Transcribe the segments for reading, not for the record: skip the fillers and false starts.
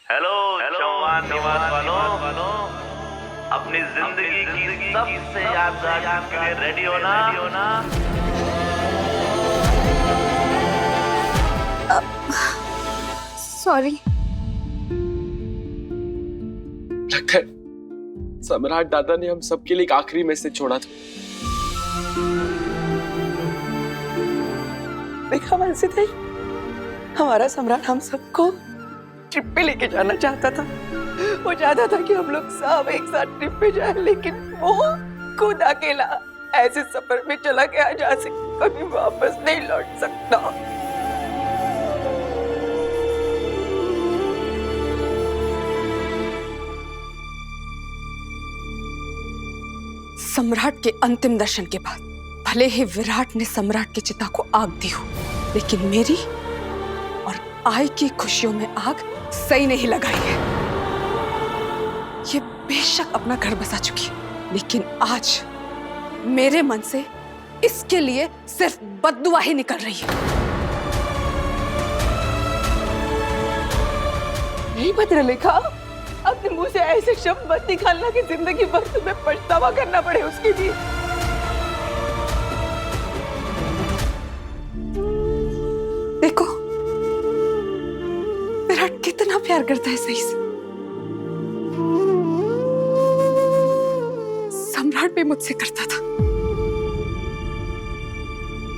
Hello जवान दीवान वालों, अपनी जिंदगी की सबसे यादगार चीज के लिए रेडी हो ना? सॉरी। लगता है सम्राट दादा ने हम सबके लिए एक आखिरी मैसेज छोड़ा था। देखा वैसे थे, हमारा सम्राट हम सबको ट्रिप पे लेके जाना चाहता था। वो चाहता था कि हम लोग सब एक साथ ट्रिप पे जाएं, लेकिन वो खुद अकेला ऐसे सफर में चला गया जहाँ से कभी वापस नहीं लौट सकता। सम्राट के अंतिम दर्शन के बाद भले ही विराट ने सम्राट की चिता को आग दी हो, लेकिन मेरी और आई की खुशियों में आग सही नहीं लगाई है। ये बेशक अपना घर बसा चुकी है, लेकिन आज मेरे मन से इसके लिए सिर्फ बद्दुआ ही निकल रही है। नहीं भद्रलेखा, अपने मुंह से ऐसे शब्द मत निकालना कि जिंदगी भर तुम्हें पछतावा करना पड़े उसके लिए। देखो विराट कितना प्यार करता है सही से। सम्राट भी मुझसे करता था,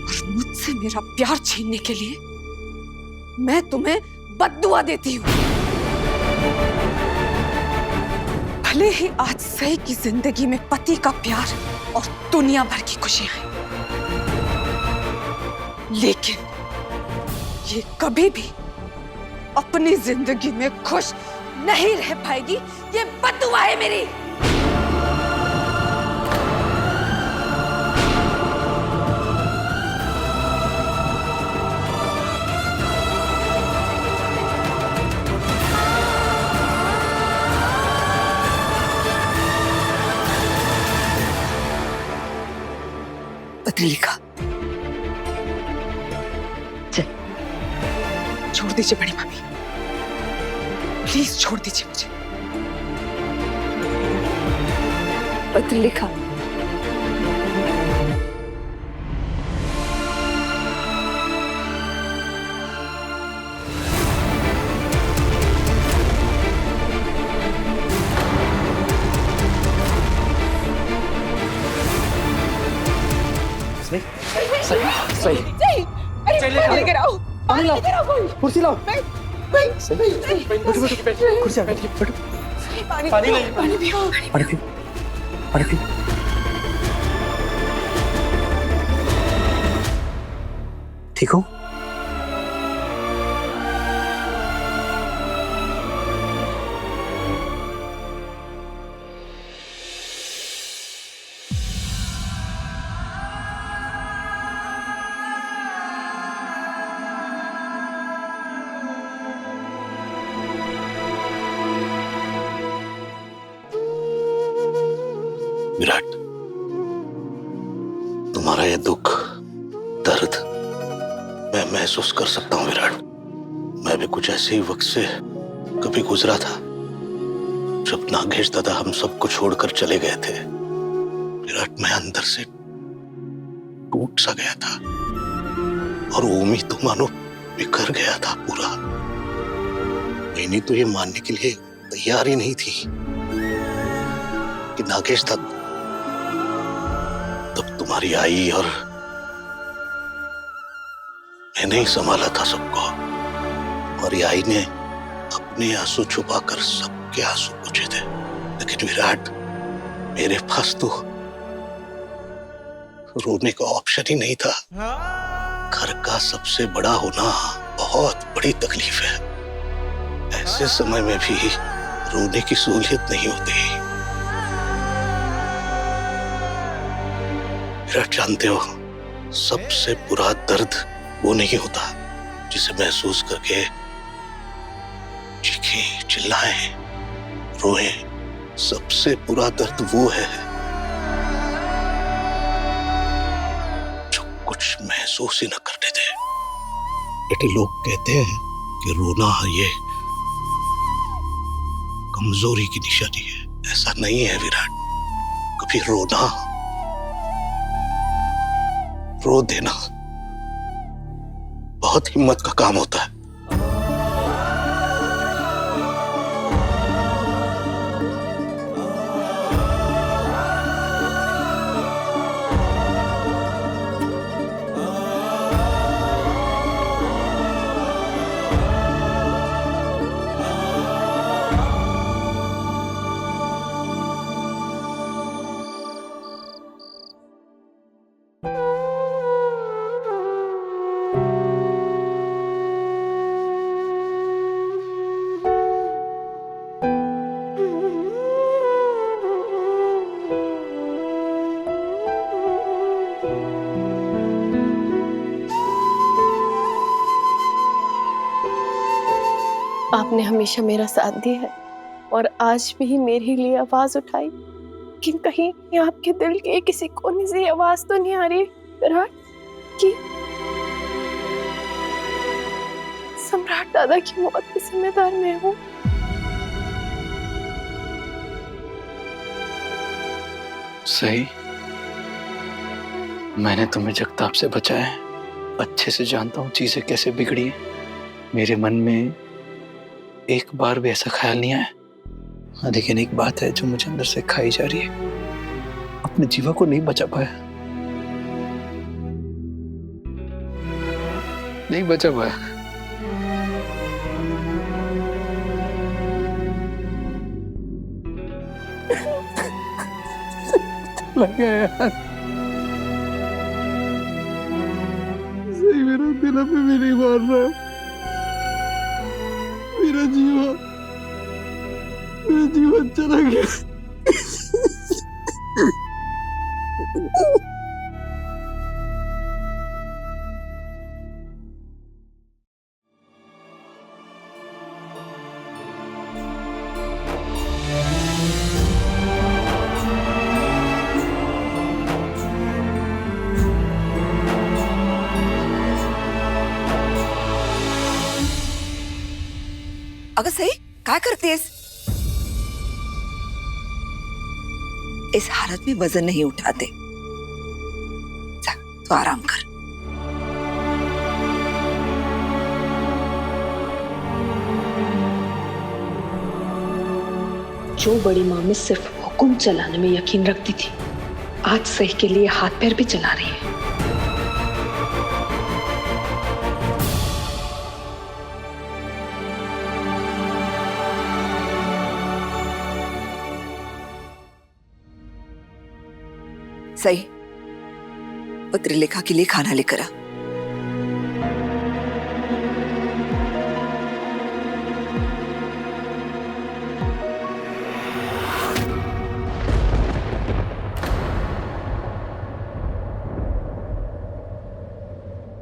और मुझसे मेरा प्यार छीनने के लिए मैं तुम्हें बद्दुआ देती हूँ। भले ही आज सही की जिंदगी में पति का प्यार और दुनिया भर की खुशियां हैं, लेकिन ये कभी भी अपनी जिंदगी में खुश नहीं रह पाएगी। ये बद्दुआ है मेरी। भद्रलेखा, छोड़ दीजिए बड़ी मम्मी, प्लीज छोड़ दीजिए मुझे। भद्रलेखा, सही लेकर आओ, पानी लाओ, लेकर आओ कोई। कुर्सी लाओ। सही, कुर्सी बैठिए, बैठो। पानी पानी पियो, लाइए। पानी पियो। पानी पियो, पानी पियो। ठीक हो? विराट, तुम्हारा ये दुख, दर्द मैं महसूस कर सकता हूं विराट। मैं भी कुछ ऐसे ही वक्त से कभी गुजरा था जब नागेश दादा हम सबको छोड़कर चले गए थे। विराट, मैं अंदर से टूट सा गया था और उम्मीद तो मानो बिखर गया था पूरा। मैंने तो ये मानने के लिए तैयार ही नहीं थी कि नागेश दादा तब तुम्हारी आई और मैंने ही संभाला था सबको, और ये आई ने अपने आंसू छुपाकर सबके आंसू पोंछे थे। लेकिन विराट, मेरे पास तो रोने का ऑप्शन ही नहीं था। घर का सबसे बड़ा होना बहुत बड़ी तकलीफ है। ऐसे समय में भी रोने की सहूलियत नहीं होती। विराट, जानते हो, सबसे बुरा दर्द वो नहीं होता जिसे महसूस करके चीखें, चिल्लाएं, रोएं। सबसे बुरा दर्द वो है जो कुछ महसूस ही न करने दे। बेटे, लोग कहते हैं कि रोना ये कमजोरी की निशानी है, ऐसा नहीं है विराट। कभी रोना, रो देना बहुत हिम्मत का काम होता है। आपने हमेशा मेरा साथ दिया है और आज भी मेरे लिए आवाज उठाई, लेकिन कहीं ये आपके दिल के किसी कोने से आवाज तो नहीं आ रही विराट कि सम्राट दादा की मौत की जिम्मेदार मैं हूँ। सही, मैंने तुम्हें जगताप से बचाया है। अच्छे से जानता हूँ चीजें कैसे बिगड़ी हैं। मेरे मन में एक बार भी ऐसा ख्याल नहीं आया। हाँ, लेकिन एक बात है जो मुझे अंदर से खाई जा रही है, अपने जीवा को नहीं बचा पाया, नहीं बचा पाया। लगा यार, सही मेरा दिल पे भी नहीं मार रहा। मेरा जीवन चला गया। अगर सही क्या करते इस हालत में वजन नहीं उठाते। जा, तो आराम कर। जो बड़ी मामी सिर्फ हुक्म चलाने में यकीन रखती थी, आज सही के लिए हाथ पैर भी चला रही है। सही, वो त्रिलेखा के लिए खाना लेकर आ।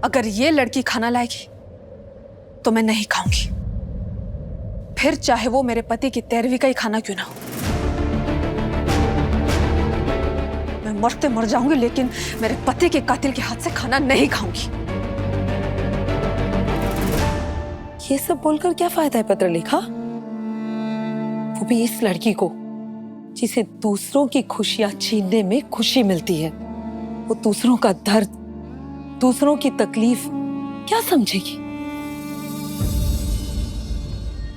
अगर ये लड़की खाना लाएगी तो मैं नहीं खाऊंगी, फिर चाहे वो मेरे पति की 13वीं का ही खाना क्यों ना हो। मैं मरते मर जाऊंगी, लेकिन मेरे पति के कातिल के हाथ से खाना नहीं खाऊंगी। ये सब बोलकर क्या फायदा है पत्रलेखा? वो भी इस लड़की को जिसे दूसरों की खुशियां छीनने में खुशी मिलती है। वो दूसरों का दर्द, दूसरों की तकलीफ क्या समझेगी?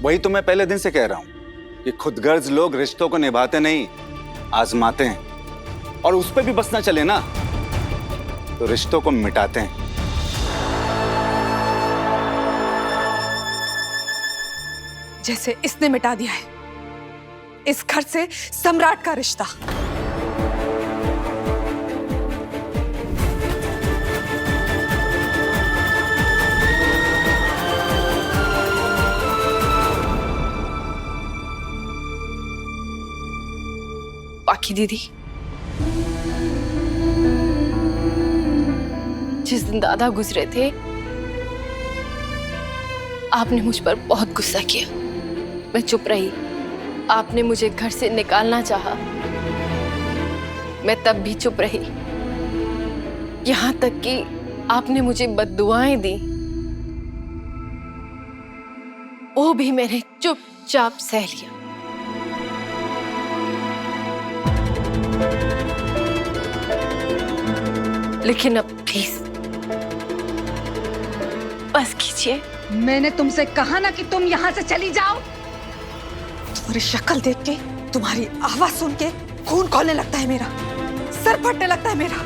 वही तो मैं पहले दिन से कह रहा हूं कि खुदगर्ज लोग रिश्तों को निभाते नहीं, आजमाते हैं। और उस पे भी बस ना चले ना तो रिश्तों को मिटाते हैं। जैसे इसने मिटा दिया है इस घर से सम्राट का रिश्ता। बाकी दीदी, जिस दिन दादा गुजरे थे आपने मुझ पर बहुत गुस्सा किया। मैं चुप रही, आपने मुझे घर से निकालना चाहा, मैं तब भी चुप रही। यहाँ तक कि आपने मुझे बद्दुआएं दी, वो भी मैंने चुपचाप सह लिया। लेकिन अब प्लीज बस कीजिए। मैंने तुमसे कहा ना कि तुम यहाँ से चली जाओ। तुम्हारी शक्ल देख के, तुम्हारी आवाज सुन के खून खौलने लगता है मेरा, सर फटने लगता है मेरा,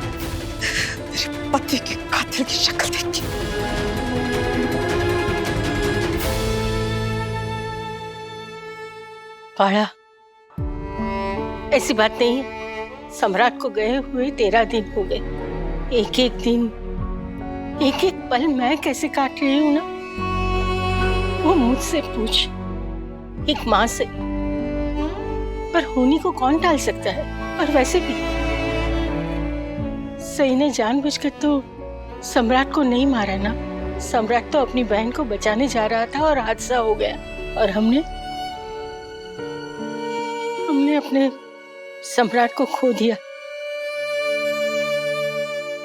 मेरे पति के कातिल की शक्ल देख के। पाड़ा, ऐसी बात नहीं है। सम्राट को गए हुए 13 दिन हो गए। एक एक दिन, एक एक पल मैं कैसे काट रही हूँ ना, वो मुझसे पूछ, एक माँ से। पर होनी को कौन टाल सकता है? और वैसे भी सही ने जानबूझकर तो सम्राट को नहीं मारा ना। सम्राट तो अपनी बहन को बचाने जा रहा था और हादसा हो गया, और हमने अपने सम्राट को खो दिया।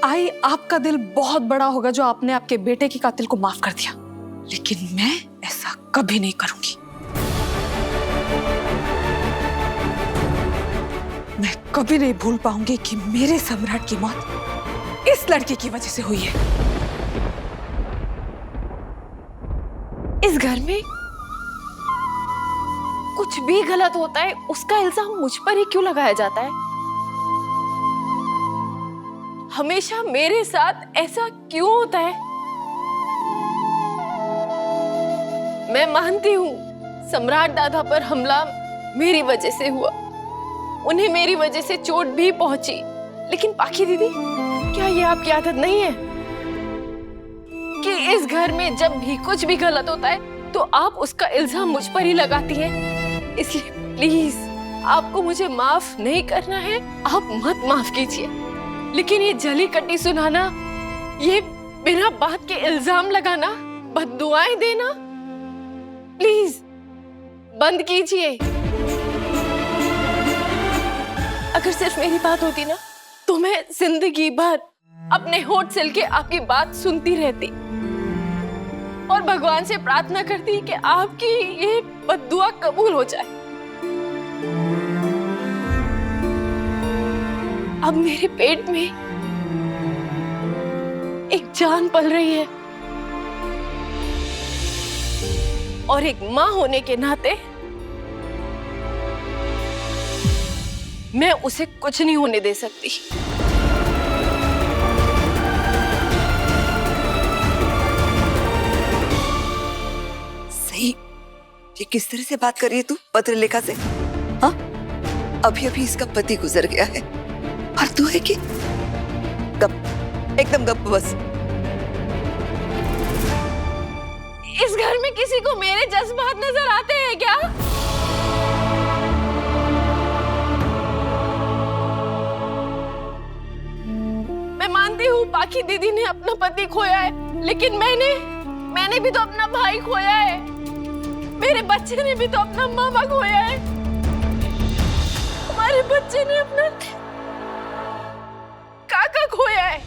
आई, आपका दिल बहुत बड़ा होगा जो आपने आपके बेटे की कातिल को माफ कर दिया, लेकिन मैं ऐसा कभी नहीं करूंगी। मैं कभी नहीं भूल पाऊंगी कि मेरे सम्राट की मौत इस लड़की की वजह से हुई है। इस घर में कुछ भी गलत होता है, उसका इल्जाम मुझ पर ही क्यों लगाया जाता है? हमेशा मेरे साथ ऐसा क्यों होता है? मैं मानती हूँ सम्राट दादा पर हमला मेरी वजह से हुआ, उन्हें मेरी वजह से चोट भी पहुंची, लेकिन पाखी दीदी, क्या ये आपकी आदत नहीं है कि इस घर में जब भी कुछ भी गलत होता है तो आप उसका इल्जाम मुझ पर ही लगाती हैं? इसलिए प्लीज, आपको मुझे माफ नहीं करना है, आप मत माफ कीजिए, लेकिन ये जली कटी सुनाना, ये बिना बात के इल्जाम लगाना, बद्दुआएं देना, प्लीज बंद कीजिए। अगर सिर्फ मेरी बात होती ना, तो मैं जिंदगी भर अपने होठ सिल के आपकी बात सुनती रहती और भगवान से प्रार्थना करती कि आपकी ये बद्दुआ कबूल हो जाए। अब मेरे पेट में एक जान पल रही है, और एक मां होने के नाते मैं उसे कुछ नहीं होने दे सकती। सही, ये किस तरह से बात कर रही है तू पत्रलेखा से? हाँ, अभी अभी इसका पति गुजर गया है और तू है कि गप, एकदम गप बस। इस घर में किसी को मेरे जज्बात नजर आते हैं क्या? मैं मानती हूँ पाखी दीदी ने अपना पति खोया है, लेकिन मैंने भी तो अपना भाई खोया है, मेरे बच्चे ने भी तो अपना मामा खोया है, हमारे बच्चे ने अपना काका खोया है।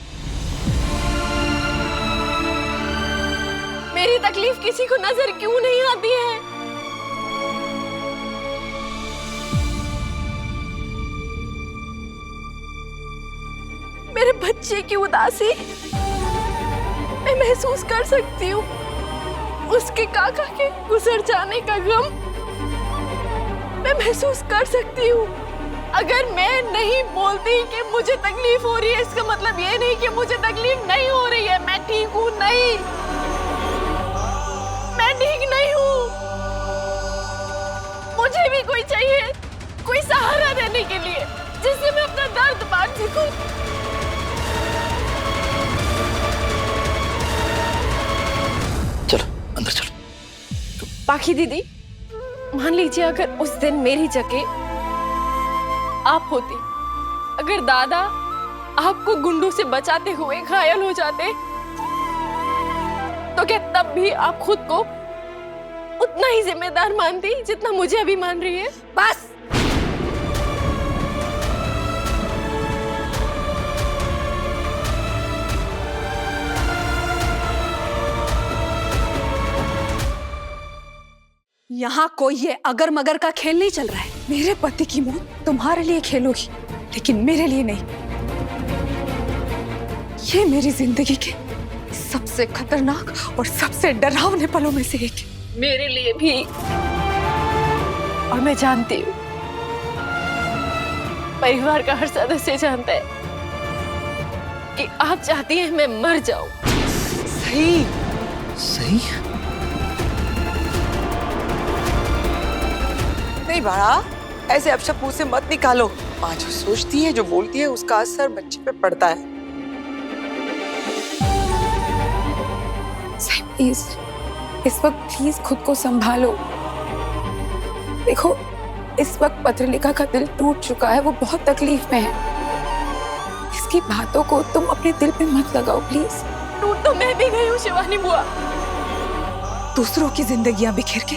मेरी तकलीफ किसी को नजर क्यों नहीं आती है? मेरे बच्चे की उदासी मैं महसूस कर सकती हूँ, उसके काका के गुजर जाने का गम मैं महसूस कर सकती हूँ। अगर मैं नहीं बोलती कि मुझे तकलीफ हो रही है, इसका मतलब ये नहीं कि मुझे तकलीफ नहीं हो रही है। मैं ठीक हूँ, नहीं, मैं ठीक नहीं हूँ। मुझे भी कोई चाहिए, कोई सहारा देने के लिए, जिससे मैं अपना दर्द बांट सकूं। चलो अंदर चलो। पाखी दीदी, मान लीजिए अगर उस दिन मेरी जगह आप होती, अगर दादा आपको गुंडों से बचाते हुए घायल हो जाते, तो क्या तब भी आप खुद को उतना ही जिम्मेदार मानती जितना मुझे अभी मान रही है? बस, यहाँ कोई ये अगर मगर का खेल नहीं चल रहा है। मेरे पति की मौत तुम्हारे लिए खेल होगी, लेकिन मेरे लिए नहीं। ये मेरी जिंदगी के सबसे खतरनाक और सबसे डरावने पलों में से एक है। मेरे लिए भी। और मैं जानती हूँ, परिवार का हर सदस्य जानता है कि आप चाहती हैं मैं मर जाऊं। सही सही? नहीं बाड़ा, ऐसे अपशब्द मुंह से मत निकालो। माँ जो सोचती है, जो बोलती है, उसका असर बच्चे पे पड़ता है। सही, प्लीज इस वक्त प्लीज खुद को संभालो। देखो, इस वक्त पत्रलिका का दिल टूट चुका है, वो बहुत तकलीफ में है। इसकी बातों को तुम अपने दिल पे मत लगाओ प्लीज। टूट तो मैं भी गई हूँ शिवानी बुआ। दूसरों की जिंदगियां बिखेर के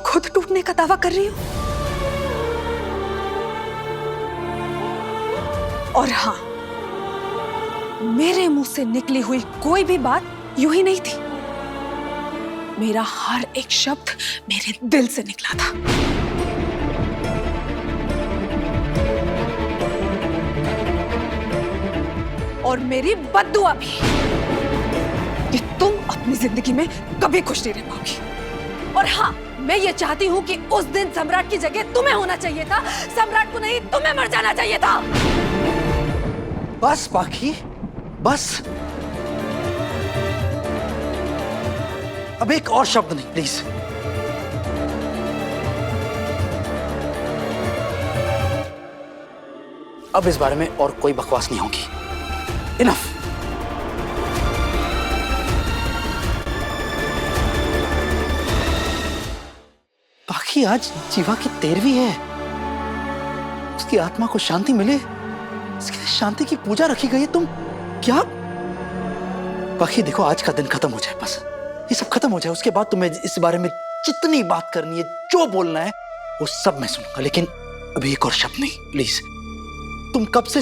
खुद टूटने का दावा कर रही हो। और हाँ, मेरे मुंह से निकली हुई कोई भी बात यूं ही नहीं थी। मेरा हर एक शब्द मेरे दिल से निकला था। और मेरी बद्दुआ भी कि तुम अपनी जिंदगी में कभी खुश नहीं रह पाओगी। और हाँ, मैं ये चाहती हूँ कि उस दिन सम्राट की जगह तुम्हें होना चाहिए था, सम्राट को नहीं, तुम्हें मर जाना चाहिए था। बस पाखी, बस। अब एक और शब्द नहीं प्लीज। अब इस बारे में और कोई बकवास नहीं होगी। इनफ। पाखी, आज जीवा की 13वीं है। उसकी आत्मा को शांति मिले, इसके लिए शांति की पूजा रखी गई है। तुम क्या? पाखी देखो, आज का दिन खत्म हो जाए, बस ये सब खत्म हो जाए। उसके बाद तुम्हें इस बारे में जितनी बात करनी है, जो बोलना है, वो सब मैं सुनूंगा। लेकिन अभी एक और शब्द नहीं प्लीज। तुम कब से